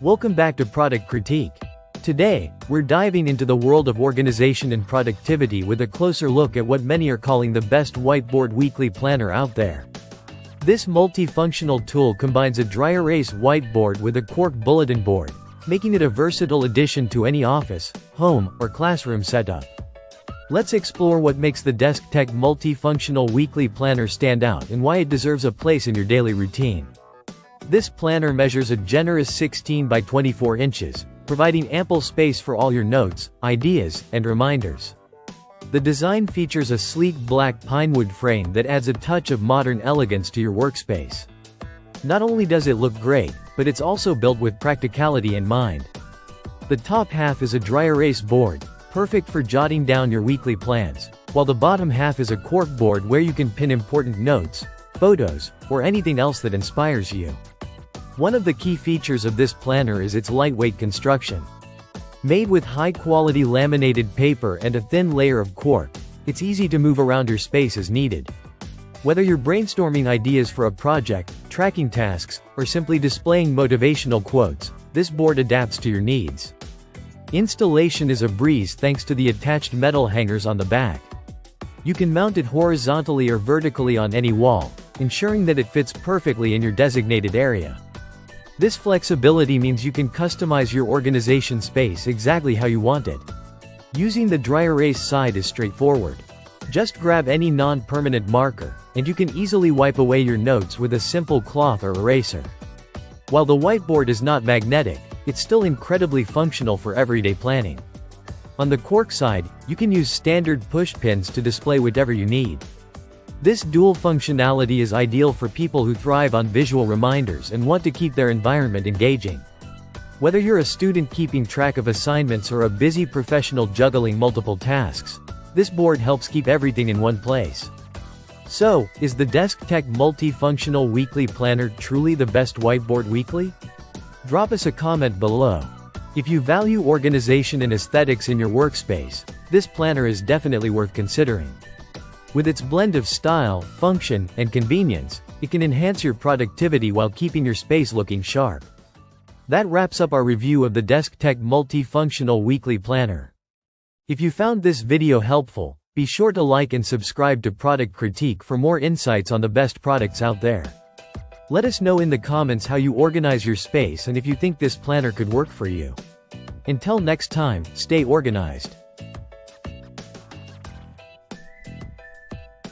Welcome back to Product Critique. Today, we're diving into the world of organization and productivity with a closer look at what many are calling the best whiteboard weekly planner out there. This multifunctional tool combines a dry erase whiteboard with a cork bulletin board, making it a versatile addition to any office, home, or classroom setup. Let's explore what makes the DeskTech Multifunctional Weekly Planner stand out and why it deserves a place in your daily routine. This planner measures a generous 16 by 24 inches, providing ample space for all your notes, ideas, and reminders. The design features a sleek black pinewood frame that adds a touch of modern elegance to your workspace. Not only does it look great, but it's also built with practicality in mind. The top half is a dry erase board, perfect for jotting down your weekly plans, while the bottom half is a cork board where you can pin important notes, photos, or anything else that inspires you. One of the key features of this planner is its lightweight construction. Made with high-quality laminated paper and a thin layer of cork, it's easy to move around your space as needed. Whether you're brainstorming ideas for a project, tracking tasks, or simply displaying motivational quotes, this board adapts to your needs. Installation is a breeze thanks to the attached metal hangers on the back. You can mount it horizontally or vertically on any wall, ensuring that it fits perfectly in your designated area. This flexibility means you can customize your organization space exactly how you want it. Using the dry erase side is straightforward. Just grab any non-permanent marker, and you can easily wipe away your notes with a simple cloth or eraser. While the whiteboard is not magnetic, it's still incredibly functional for everyday planning. On the cork side, you can use standard push pins to display whatever you need. This dual functionality is ideal for people who thrive on visual reminders and want to keep their environment engaging. Whether you're a student keeping track of assignments or a busy professional juggling multiple tasks, this board helps keep everything in one place. So, is the DeskTech Multifunctional Weekly Planner truly the best whiteboard weekly? Drop us a comment below. If you value organization and aesthetics in your workspace, this planner is definitely worth considering. With its blend of style, function, and convenience, it can enhance your productivity while keeping your space looking sharp. That wraps up our review of the DeskTech Multifunctional Weekly Planner. If you found this video helpful, be sure to like and subscribe to Product Critique for more insights on the best products out there. Let us know in the comments how you organize your space and if you think this planner could work for you. Until next time, stay organized.